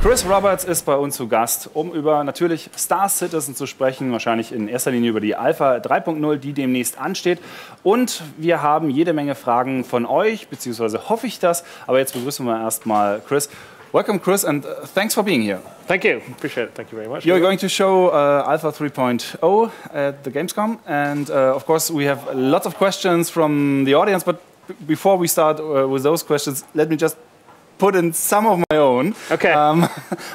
Chris Roberts ist bei uns zu Gast, um über natürlich Star Citizen zu sprechen, wahrscheinlich in erster Linie über die Alpha 3.0, die demnächst ansteht. Und wir haben jede Menge Fragen von euch, beziehungsweise hoffe ich das. Aber jetzt begrüßen wir erstmal Chris. Welcome, Chris, and thanks for being here. Thank you. Appreciate it. Thank you very much. You're going to show Alpha 3.0 at the Gamescom, and of course we have lots of questions from the audience. But before we start with those questions, let me just put in some of my own. Okay.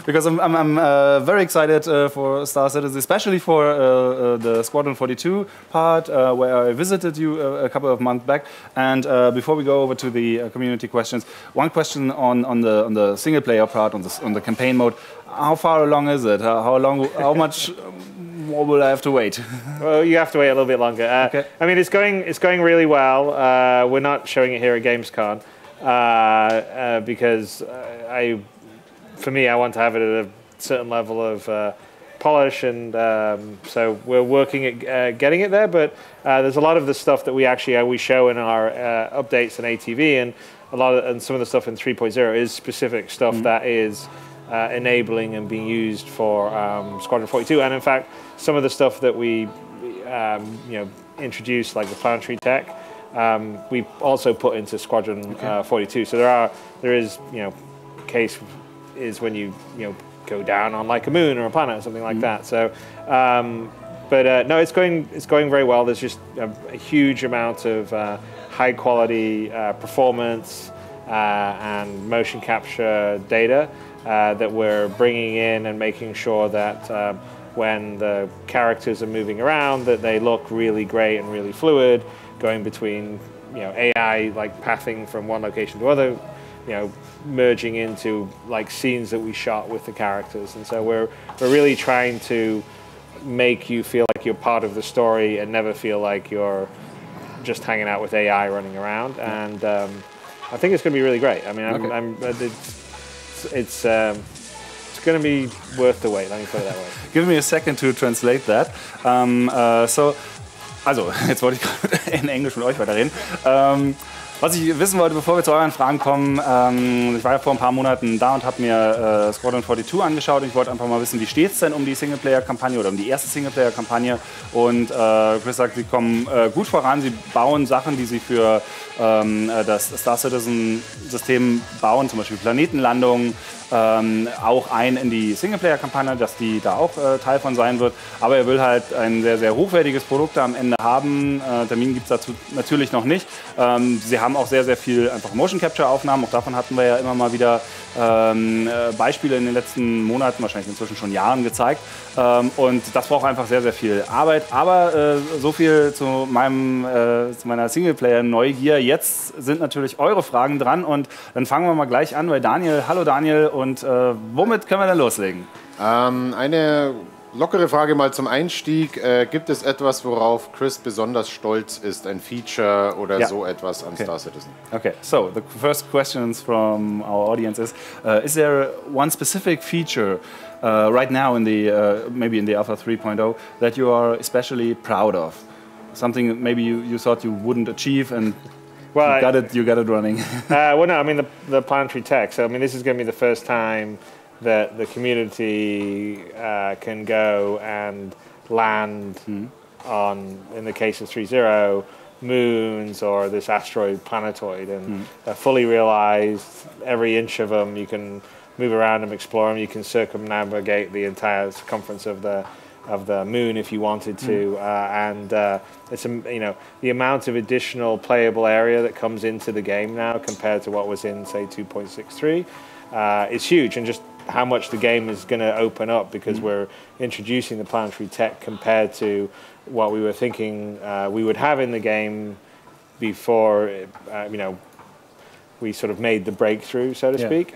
Because I'm very excited for Star Citizen, especially for the Squadron 42 part, where I visited you a couple of months back. And before we go over to the community questions, one question on the single player part, on the campaign mode. How far along is it? How much more will I have to wait? Well, you have to wait a little bit longer. Okay. I mean, it's going really well. We're not showing it here at Gamescom. Because for me, I want to have it at a certain level of polish, and so we're working at getting it there. But there's a lot of the stuff that we show in our updates in ATV, and some of the stuff in 3.0 is specific stuff that is enabling and being used for Squadron 42, and in fact, some of the stuff that we introduced, like the planetary tech. We also put into Squadron 42. So there is case is when you go down on like a moon or a planet or something like that. So, no, it's going very well. There's just a huge amount of high quality performance and motion capture data that we're bringing in and making sure that when the characters are moving around, that they look really great and really fluid. Going between AI like pathing from one location to other, merging into like scenes that we shot with the characters, and so we're really trying to make you feel like you're part of the story and never feel like you're just hanging out with AI running around. And I think it's going to be really great. I mean, it's going to be worth the wait. Let me put it that way. Give me a second to translate that. Also, jetzt wollte ich gerade in Englisch mit euch weiterreden. Was ich wissen wollte, bevor wir zu euren Fragen kommen, ich war ja vor ein paar Monaten da und habe mir Squadron 42 angeschaut und ich wollte einfach mal wissen, wie steht es denn um die Singleplayer-Kampagne oder um die erste Singleplayer-Kampagne, und Chris sagt, sie kommen gut voran, sie bauen Sachen, die sie für das Star Citizen-System bauen, zum Beispiel Planetenlandungen, auch ein in die Singleplayer-Kampagne, dass die da auch Teil von sein wird. Aber er will halt ein sehr, sehr hochwertiges Produkt am Ende haben. Termin gibt es dazu natürlich noch nicht. Sie haben auch sehr, sehr viel einfach Motion-Capture-Aufnahmen. Auch davon hatten wir ja immer mal wieder Beispiele in den letzten Monaten, wahrscheinlich inzwischen schon Jahren gezeigt. Und das braucht einfach sehr, sehr viel Arbeit. Aber so viel zu meiner Singleplayer-Neugier. Jetzt sind natürlich eure Fragen dran und dann fangen wir mal gleich an bei Daniel. Hallo Daniel, und womit können wir denn loslegen? Eine lockere Frage mal zum Einstieg. Gibt es etwas, worauf Chris besonders stolz ist? Ein Feature oder so etwas an Star Citizen? Okay, so the first questions from our audience is there one specific feature right now in the maybe in the Alpha 3.0 that you are especially proud of? Something that maybe you thought you wouldn't achieve and well, you got it running. Well, no, I mean the planetary tech. So I mean, this is going to be the first time that the community can go and land on, in the case of 3.0, moons or this asteroid planetoid, and fully realized every inch of them. You can move around them, explore them. You can circumnavigate the entire circumference of the moon if you wanted to, and it's the amount of additional playable area that comes into the game now compared to what was in say 2.63 is huge, and just how much the game is going to open up because we're introducing the planetary tech compared to what we were thinking we would have in the game before we sort of made the breakthrough, so to speak.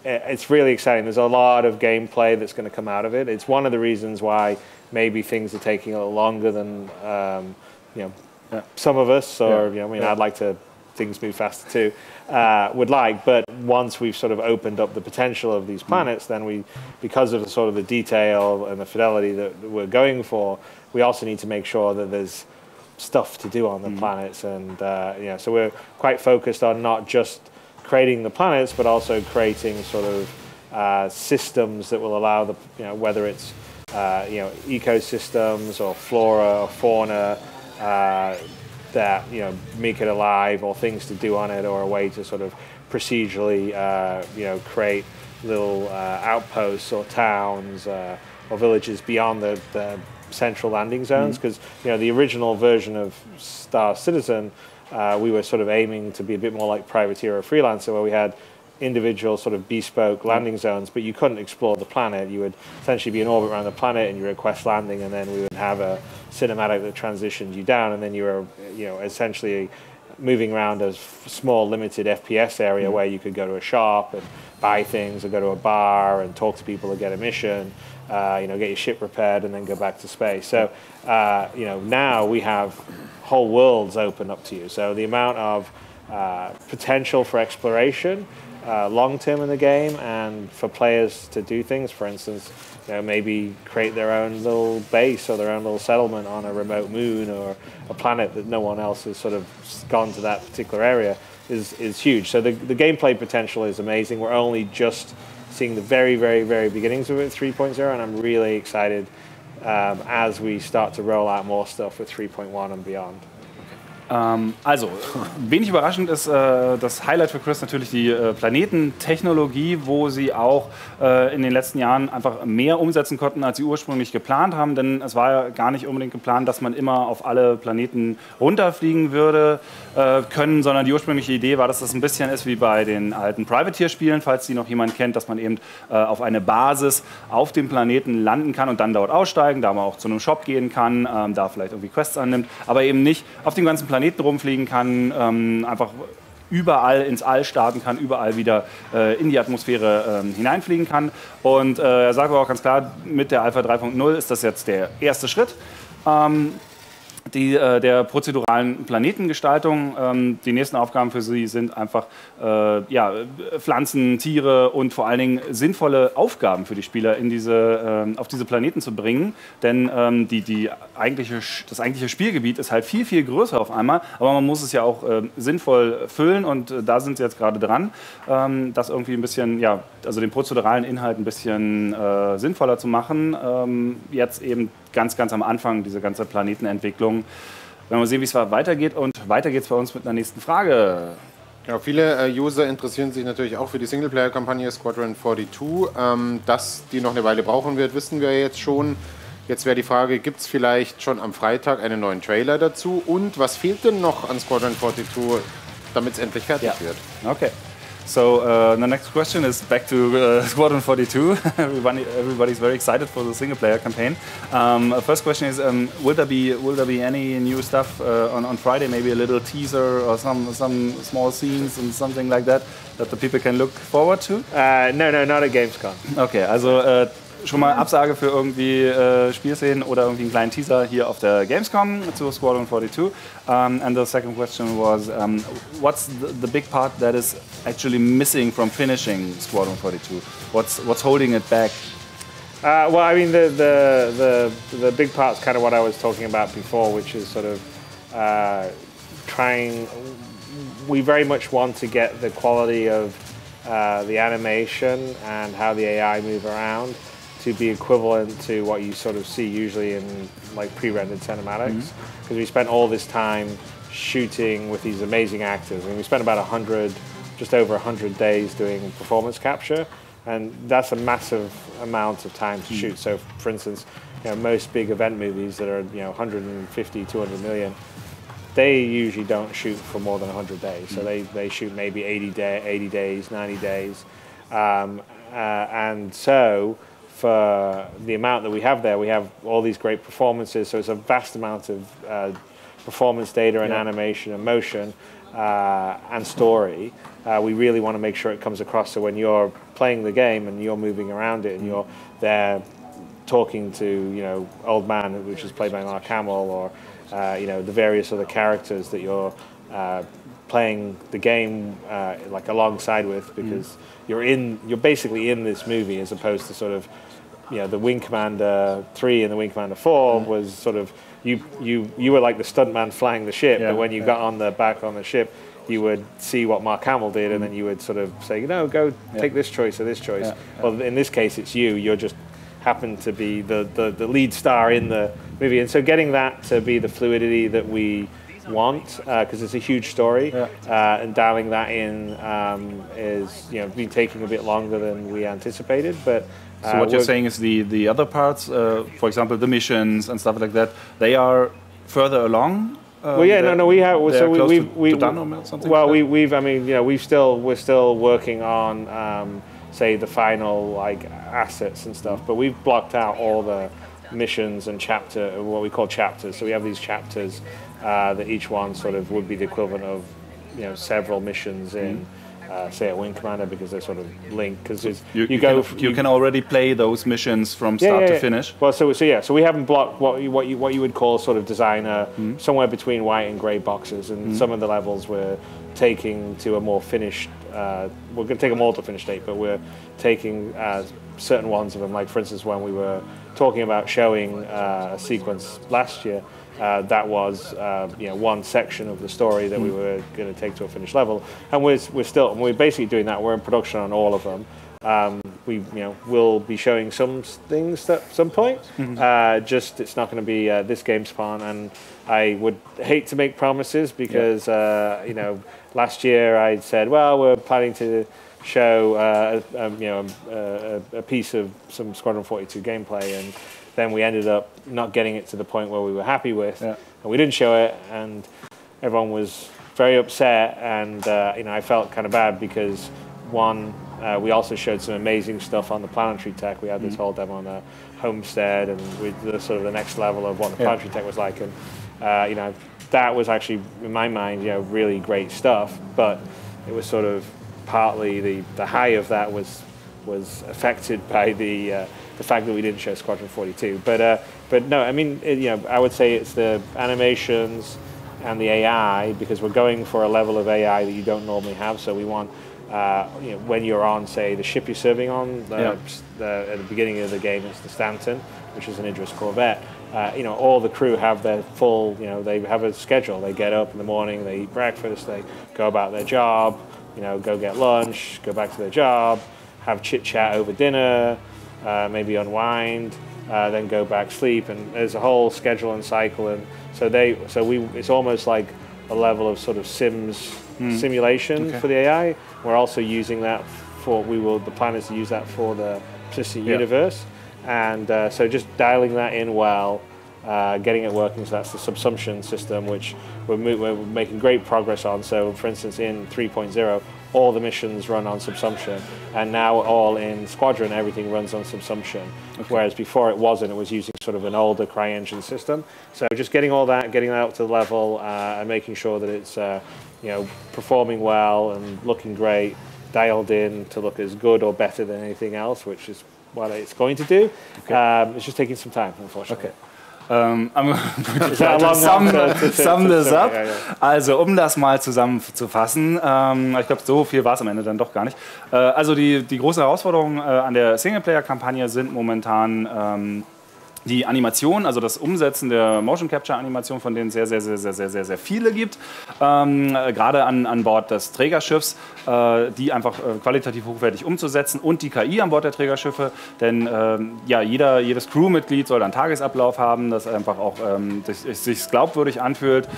It's really exciting. There's a lot of gameplay that's going to come out of it. It's one of the reasons why maybe things are taking a little longer than some of us, or I'd like to things move faster too, would like. But once we've sort of opened up the potential of these planets, then because of the sort of the detail and the fidelity that we're going for, we also need to make sure that there's stuff to do on the planets, and so we're quite focused on not just creating the planets, but also creating sort of systems that will allow the, whether it's ecosystems or flora or fauna that make it alive, or things to do on it, or a way to sort of procedurally create little outposts or towns or villages beyond the central landing zones. Because the original version of Star Citizen, we were sort of aiming to be a bit more like Privateer or Freelancer, where we had individual sort of bespoke landing zones, but you couldn't explore the planet. You would essentially be in orbit around the planet and you request landing, and then we would have a cinematic that transitioned you down, and then you were essentially moving around a small limited FPS area where you could go to a shop and buy things, or go to a bar and talk to people and get a mission, get your ship repaired and then go back to space. So now we have whole worlds open up to you. So the amount of potential for exploration long term in the game, and for players to do things, for instance, maybe create their own little base or their own little settlement on a remote moon or a planet that no one else has sort of gone to that particular area, is huge. So the gameplay potential is amazing. We're only just seeing the very, very, very beginnings of it, 3.0, and I'm really excited as we start to roll out more stuff with 3.1 and beyond. Also, wenig überraschend ist das Highlight für Chris natürlich die Planetentechnologie, wo sie auch in den letzten Jahren einfach mehr umsetzen konnten, als sie ursprünglich geplant haben. Denn es war ja gar nicht unbedingt geplant, dass man immer auf alle Planeten runterfliegen würde können, sondern die ursprüngliche Idee war, dass das ein bisschen ist wie bei den alten Privateer-Spielen, falls die noch jemand kennt, dass man eben auf eine Basis auf dem Planeten landen kann und dann dort aussteigen, da man auch zu einem Shop gehen kann, da vielleicht irgendwie Quests annimmt, aber eben nicht auf dem ganzen Planeten rumfliegen kann, einfach überall ins All starten kann, überall wieder in die Atmosphäre hineinfliegen kann. Und er sagt aber auch ganz klar, mit der Alpha 3.0 ist das jetzt der erste Schritt der prozeduralen Planetengestaltung. Die nächsten Aufgaben für sie sind einfach Pflanzen, Tiere und vor allen Dingen sinnvolle Aufgaben für die Spieler auf diese Planeten zu bringen. Denn das eigentliche Spielgebiet ist halt viel, viel größer auf einmal, aber man muss es ja auch sinnvoll füllen, und da sind sie jetzt gerade dran, das irgendwie ein bisschen, also den prozeduralen Inhalt ein bisschen sinnvoller zu machen. Jetzt eben ganz am Anfang, diese ganze Planetenentwicklung. Wenn wir sehen, wie es weitergeht, und weiter geht es bei uns mit einer nächsten Frage. Genau, viele User interessieren sich natürlich auch für die Singleplayer-Kampagne Squadron 42. Dass die noch eine Weile brauchen wird, wissen wir jetzt schon. Jetzt wäre die Frage, gibt es vielleicht schon am Freitag einen neuen Trailer dazu? Und was fehlt denn noch an Squadron 42, damit es endlich fertig wird? Okay. So the next question is back to Squadron 42. Everybody's very excited for the single-player campaign. First question is, will there be any new stuff on Friday? Maybe a little teaser or some small scenes and something like that the people can look forward to? No, not at Gamescom. Okay, also schon mal Absage für irgendwie Spielszenen oder irgendwie einen kleinen Teaser hier auf der Gamescom zu Squadron 42. And the second question was, what's the big part that is actually missing from finishing Squadron 42? What's holding it back? Well, I mean, the big part's kind of what I was talking about before, which is sort of we very much want to get the quality of the animation and how the AI move around to be equivalent to what you sort of see usually in like pre-rendered cinematics, because we spent all this time shooting with these amazing actors. I mean, we spent about just over 100 days doing performance capture, and that's a massive amount of time to shoot. So, for instance, most big event movies that are 150, 200 million, they usually don't shoot for more than 100 days. So they shoot maybe 80 days, 90 days, and so for the amount that we have there, we have all these great performances. So it's a vast amount of performance data and animation and motion and story. We really want to make sure it comes across. So when you're playing the game and you're moving around it and you're there talking to Old Man, which is played by Mark Hamill, or the various other characters that you're playing the game like alongside with, because you're basically in this movie, as opposed to sort of the Wing Commander 3 and the Wing Commander 4 was sort of you were like the stuntman flying the ship, but when you got back on the ship, you would see what Mark Hamill did, and then you would sort of say, no, go take this choice or this choice. Well, in this case, it's you. You're just happen to be the lead star in the movie, and so getting that to be the fluidity that we want, because it's a huge story, and dialing that in is been taking a bit longer than we anticipated. But so what you're saying is the other parts, for example, the missions and stuff like that, they are further along. We have. So we've done or something. Well, like we're still working on say the final assets and stuff, but we've blocked out all the missions and what we call chapters. So we have these chapters that each one sort of would be the equivalent of several missions in say a Wing Commander, because they're sort of linked. Because you can already play those missions from start to finish. Well, so we haven't blocked what you would call sort of designer, somewhere between white and grey boxes, and some of the levels we're taking to a more finished. We're going to take them all to finished state, but we're taking certain ones of them. Like for instance, when we were talking about showing a sequence last year. That was one section of the story that we were going to take to a finished level, and we're basically doing that. We're in production on all of them. We will be showing some things at some point. Just it's not going to be this Gamescom, and I would hate to make promises because last year I said, well, we're planning to show a piece of some Squadron 42 gameplay, and then we ended up not getting it to the point where we were happy with, and we didn't show it, and everyone was very upset, and I felt kind of bad because we also showed some amazing stuff on the planetary tech. We had this whole demo on the homestead, and with the sort of the next level of what the planetary tech was like, and that was actually in my mind really great stuff, but it was sort of partly the high of that was affected by the fact that we didn't show Squadron 42, but no, I mean I would say it's the animations and the AI, because we're going for a level of AI that you don't normally have. So we want when you're on, say, the ship you're serving on, at the beginning of the game, it's the Stanton, which is an Idris Corvette. All the crew have their full, they have a schedule. They get up in the morning, they eat breakfast, they go about their job, go get lunch, go back to their job, have chit chat over dinner. Maybe unwind, then go back sleep, and there's a whole schedule and cycle, and it's almost like a level of sort of simulation for the AI. We're also using that the plan is to use that for the persistent universe, and so just dialing that in well, getting it working. So that's the subsumption system, which we're making great progress on. So for instance, in 3.0, all the missions run on subsumption, and now all in Squadron, everything runs on subsumption. Whereas before it wasn't; it was using sort of an older CryEngine system. So just getting that up to the level, and making sure that it's performing well and looking great, dialed in to look as good or better than anything else, which is what it's going to do. It's just taking some time, unfortunately. Okay. I'm going to sum this up. Also, um das mal zusammenzufassen, ich glaube, so viel war es am Ende dann doch gar nicht. Also die große Herausforderung an der Singleplayer-Kampagne sind momentan die Animation, also das Umsetzen der Motion Capture Animation, von denen es sehr viele gibt, gerade an Bord des Trägerschiffs, die einfach qualitativ hochwertig umzusetzen, und die KI an Bord der Trägerschiffe, denn jedes Crewmitglied soll einen Tagesablauf haben, das einfach auch sich glaubwürdig anfühlt.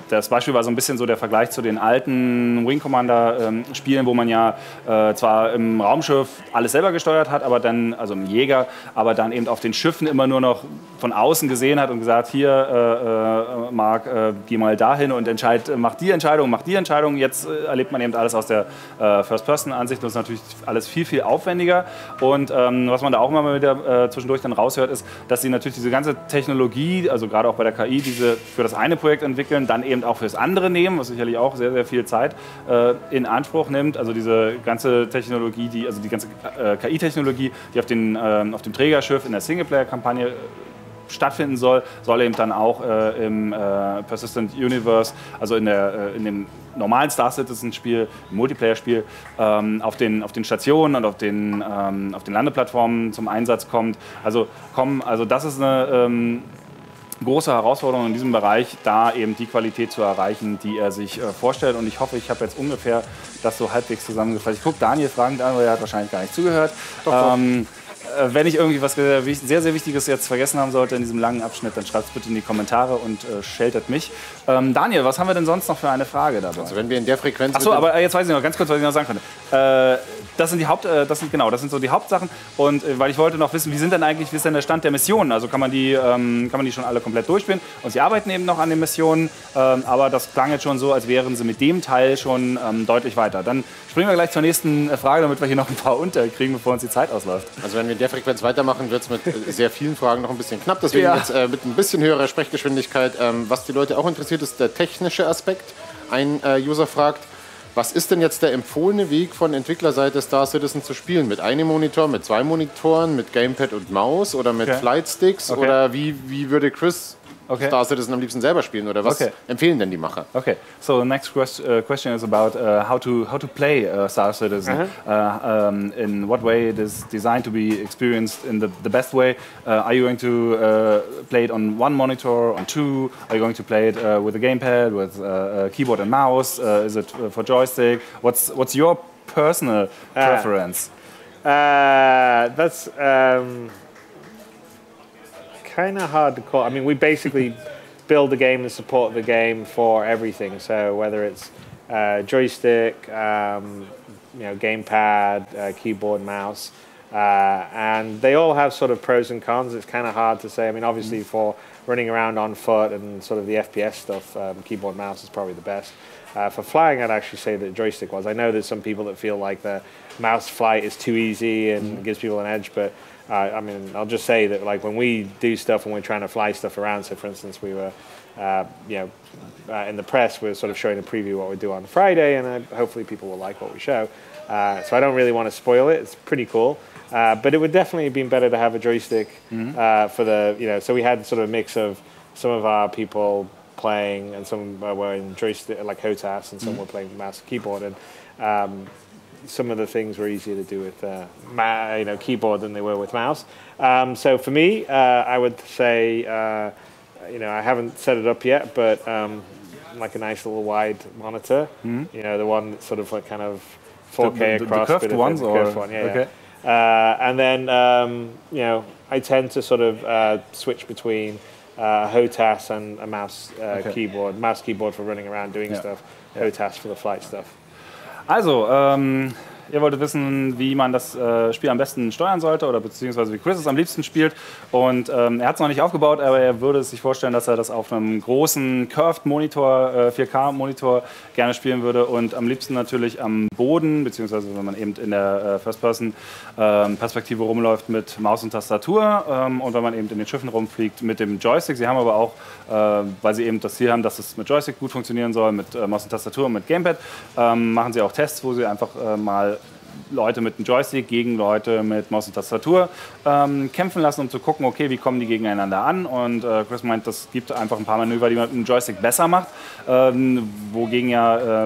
Das Beispiel war so ein bisschen so der Vergleich zu den alten Wing Commander Spielen, wo man zwar im Raumschiff alles selber gesteuert hat, aber dann, also im Jäger, aber dann eben auf den Schiffen immer nur noch von außen gesehen hat und gesagt, hier, Mark, geh mal dahin und mach die Entscheidung. Jetzt erlebt man eben alles aus der First-Person-Ansicht, und das ist natürlich alles viel aufwendiger. Und was man da auch immer wieder zwischendurch dann raushört, ist, dass sie natürlich diese ganze Technologie, also gerade auch bei der KI, diese für das eine Projekt entwickeln, dann eben auch fürs andere nehmen, was sicherlich auch sehr viel Zeit in Anspruch nimmt. Also diese ganze Technologie, die ganze KI-Technologie, die auf dem Trägerschiff in der Singleplayer-Kampagne stattfinden soll eben dann auch im Persistent Universe, also in dem normalen Star Citizen Spiel, im Multiplayer-Spiel, auf den Stationen und auf den Landeplattformen zum Einsatz kommt. Also das ist große Herausforderung in diesem Bereich, da eben die Qualität zu erreichen, die er sich vorstellt. Und ich hoffe, ich habe jetzt ungefähr das so halbwegs zusammengefasst. Ich gucke Daniel fragend an, weil er hat wahrscheinlich gar nicht zugehört. Wenn ich irgendwie was sehr, sehr Wichtiges jetzt vergessen haben sollte in diesem langen Abschnitt, dann schreibt es bitte in die Kommentare und scheltet mich. Daniel, was haben wir denn sonst noch für eine Frage dabei? Also wenn wir in der Frequenz... Achso, aber jetzt weiß ich noch ganz kurz, was ich noch sagen könnte. Das sind so die Hauptsachen. Und weil ich wollte noch wissen, wie ist denn der Stand der Missionen? Also kann man die schon alle komplett durchspielen? Und sie arbeiten eben noch an den Missionen, aber das klang jetzt schon so, als wären sie mit dem Teil schon deutlich weiter. Dann springen wir gleich zur nächsten Frage, damit wir hier noch ein paar unterkriegen, bevor uns die Zeit ausläuft. Also wenn wir in der Frequenz weitermachen, wird es mit sehr vielen Fragen noch ein bisschen knapp. Deswegen jetzt mit ein bisschen höherer Sprechgeschwindigkeit. Was die Leute auch interessiert, ist der technische Aspekt. Ein User fragt, was ist denn jetzt der empfohlene Weg von Entwicklerseite Star Citizen zu spielen? Mit einem Monitor, mit 2 Monitoren, mit Gamepad und Maus oder mit Flightsticks? Oder wie würde Chris Star Citizen am liebsten selber spielen? Oder was empfehlen denn die Macher? Okay, so the next question is about how to play Star Citizen. In what way it is designed to be experienced in the best way? Are you going to play it on 1 monitor, on 2? Are you going to play it with a gamepad, with keyboard and mouse? Is it for joystick? What's your personal preference? That's kind of hard to call. I mean, we basically build the game and support the game for everything. So whether it's joystick, gamepad, keyboard, mouse, and they all have sort of pros and cons. It's kind of hard to say. I mean, obviously for running around on foot and sort of the FPS stuff, keyboard, mouse is probably the best. For flying, I'd actually say that joystick was. I know there's some people that feel like the mouse flight is too easy and gives people an edge, but I mean, I'll just say that like when we do stuff and we're trying to fly stuff around, so for instance, we were, in the press, we're sort of showing a preview of what we do on Friday, and hopefully people will like what we show. So I don't really want to spoil it. It's pretty cool. But it would definitely have been better to have a joystick for the, so we had sort of a mix of some of our people playing and some were in joystick, like HOTAS, and some were playing mouse and keyboard. And some of the things were easier to do with keyboard than they were with mouse. So for me, I would say, I haven't set it up yet, but like a nice little wide monitor, the one that's sort of like kind of 4K across. The curved ones? The curved one, and then, I tend to sort of switch between HOTAS and a mouse keyboard. Mouse keyboard for running around doing stuff, HOTAS for the flight stuff. Also, ihr wolltet wissen, wie man das Spiel am besten steuern sollte oder beziehungsweise wie Chris es am liebsten spielt. Und er hat es noch nicht aufgebaut, aber er würde sich vorstellen, dass er das auf einem großen Curved-Monitor, 4K-Monitor gerne spielen würde und am liebsten natürlich am Boden, beziehungsweise wenn man eben in der First-Person-Perspektive rumläuft mit Maus und Tastatur und wenn man eben in den Schiffen rumfliegt mit dem Joystick. Sie haben aber auch, weil sie eben das Ziel haben, dass es mit Joystick gut funktionieren soll, mit Maus und Tastatur und mit Gamepad, machen sie auch Tests, wo sie einfach mal Leute mit einem Joystick gegen Leute mit Maus und Tastatur kämpfen lassen, um zu gucken, okay, wie kommen die gegeneinander an. Und Chris meint, das gibt einfach ein paar Manöver, die man mit einem Joystick besser macht, wogegen ja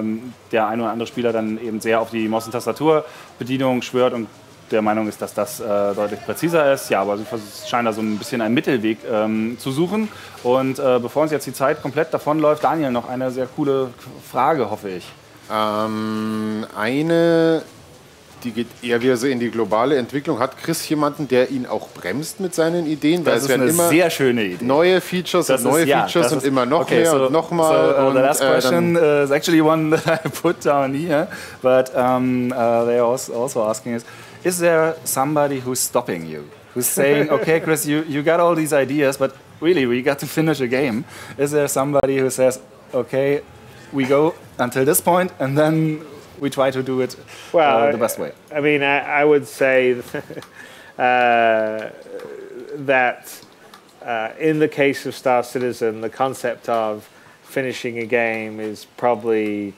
der ein oder andere Spieler dann eben sehr auf die Maus- und Tastaturbedienung schwört und der Meinung ist, dass das deutlich präziser ist. Ja, aber sie scheinen da so ein bisschen einen Mittelweg zu suchen. Und bevor uns jetzt die Zeit komplett davonläuft, Daniel, noch eine sehr coole Frage, hoffe ich. Eine, die geht eher wieder so in die globale Entwicklung. Hat Chris jemanden, der ihn auch bremst mit seinen Ideen? Das ist eine immer sehr schöne Idee. Neue Features und neue Features und immer noch mehr und nochmal. So, the last question is actually one that I put down here, but they also asking is there somebody who's stopping you? Who's saying, okay, Chris, you got all these ideas, but really, we got to finish a game. Is there somebody who says, okay, we go until this point, and then we try to do it the best way? I mean, I would say that in the case of Star Citizen, the concept of finishing a game is probably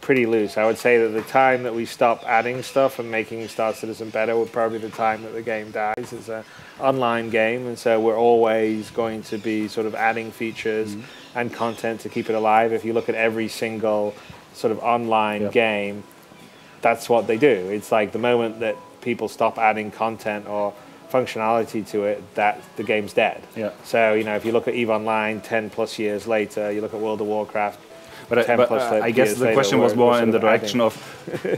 pretty loose. I would say that the time that we stop adding stuff and making Star Citizen better would probably be the time that the game dies. It's an online game, and so we're always going to be sort of adding features and content to keep it alive. If you look at every single sort of online game, that's what they do. It's like the moment that people stop adding content, or functionality to it, that the game's dead. Yeah. So, you know, if you look at EVE Online 10 plus years later, you look at World of Warcraft, But I guess the question was more in the direction of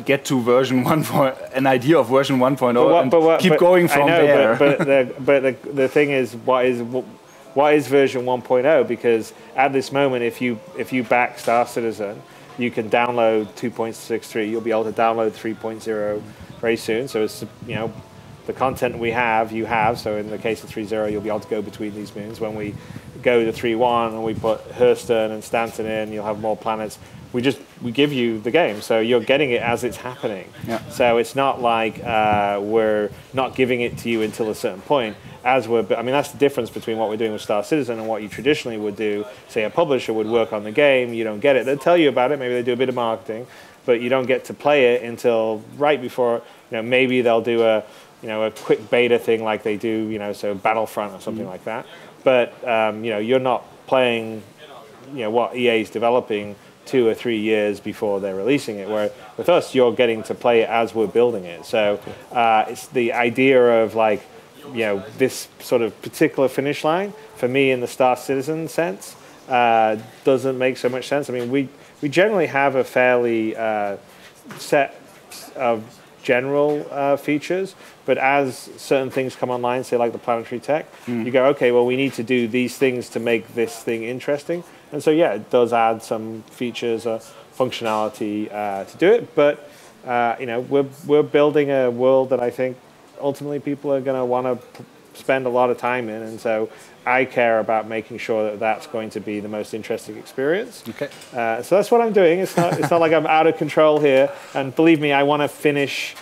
get to version 1, an idea of version 1.0 and keep going from there. But the thing is, what is version 1.0? Because at this moment, if you back Star Citizen, you can download 2.63. You'll be able to download 3.0 very soon. So it's, you know, the content we have, you have. So in the case of 3.0, you'll be able to go between these moons. When we go to 3.1 and we put Hurston and Stanton in, you'll have more planets. We give you the game, so you're getting it as it's happening. Yeah. So it's not like we're not giving it to you until a certain point. I mean, that's the difference between what we're doing with Star Citizen and what you traditionally would do. Say a publisher would work on the game, you don't get it. They'll tell you about it, maybe they do a bit of marketing, but you don't get to play it until right before. You know, maybe they'll do a quick beta thing like they do, you know, so Battlefront or something like that. But you know, you're not playing, you know, what EA is developing 2 or 3 years before they're releasing it. Where with us, you're getting to play it as we're building it. So it's the idea of like, you know, this sort of particular finish line for me in the Star Citizen sense doesn't make so much sense. I mean, we generally have a fairly set of general features, but as certain things come online, say like the planetary tech, you go, okay, well, we need to do these things to make this thing interesting. And so, yeah, it does add some features or functionality to do it. But, you know, we're building a world that I think ultimately people are going to want to spend a lot of time in. And so I care about making sure that that's going to be the most interesting experience. Okay. So that's what I'm doing. It's not like I'm out of control here. And believe me, I want to finish,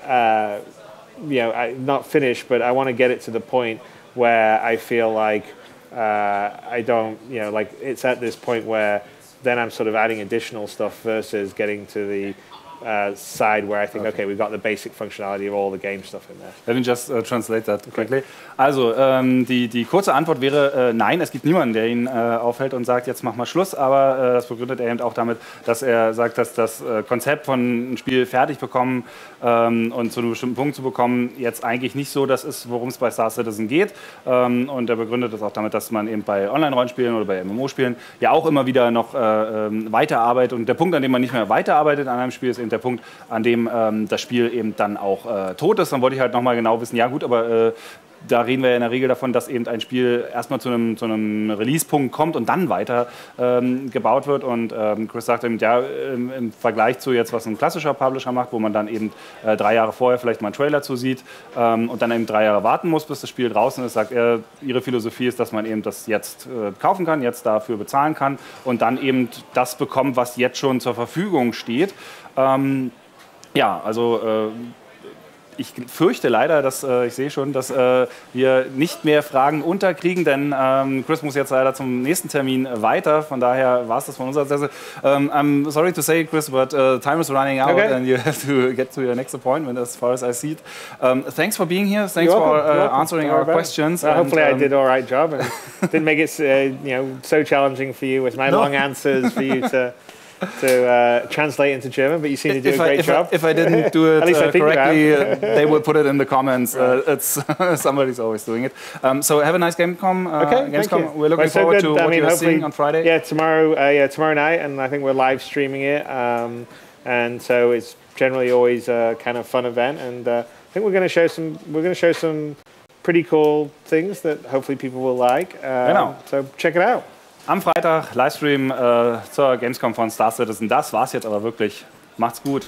you know, not finish, but I want to get it to the point where I feel like I don't, you know, like it's at this point where then I'm sort of adding additional stuff versus getting to the side where I think, okay, we've got the basic functionality of all the game stuff in there. Let me just translate that quickly. Also, die kurze Antwort wäre nein, es gibt niemanden, der ihn aufhält und sagt, jetzt mach mal Schluss, aber das begründet er eben auch damit, dass er sagt, dass das Konzept von einem Spiel fertig bekommen und zu einem bestimmten Punkt zu bekommen, jetzt eigentlich nicht so das ist, worum es bei Star Citizen geht. Und er begründet das auch damit, dass man eben bei Online-Rollenspielen oder bei MMO-Spielen ja auch immer wieder noch weiterarbeitet. Und der Punkt, an dem man nicht mehr weiterarbeitet an einem Spiel, ist eben der Punkt, an dem das Spiel eben dann auch tot ist. Dann wollte ich halt nochmal genau wissen, ja gut, aber da reden wir ja in der Regel davon, dass eben ein Spiel erstmal zu einem Release-Punkt kommt und dann weiter gebaut wird. Und Chris sagte eben, ja, im Vergleich zu jetzt, was ein klassischer Publisher macht, wo man dann eben 3 Jahre vorher vielleicht mal einen Trailer zu sieht und dann eben 3 Jahre warten muss, bis das Spiel draußen ist, sagt er, ihre Philosophie ist, dass man eben das jetzt kaufen kann, jetzt dafür bezahlen kann und dann eben das bekommt, was jetzt schon zur Verfügung steht. Ja, also ich fürchte leider, dass ich sehe schon, dass wir nicht mehr Fragen unterkriegen, denn Chris muss jetzt leider zum nächsten Termin weiter. Von daher war es das von unserer Seite. I'm sorry to say, Chris, but time is running out and you have to get to your next appointment as far as I see it. Thanks for being here. Thanks for answering our questions. Well, hopefully I did all right job and didn't make it you know, so challenging for you with my long answers for you to translate into German, but you seem to do a great job. If I didn't do it correctly, they will put it in the comments. It's somebody's always doing it. So have a nice Gamescom. Gamescom. We're looking forward to what you're seeing on Friday. Yeah, tomorrow night, and I think we're live streaming it. And so it's generally always a kind of fun event. And I think we're going to show some pretty cool things that hopefully people will like. So check it out. Am Freitag Livestream zur Gamescom von Star Citizen. Das war's jetzt aber wirklich. Macht's gut.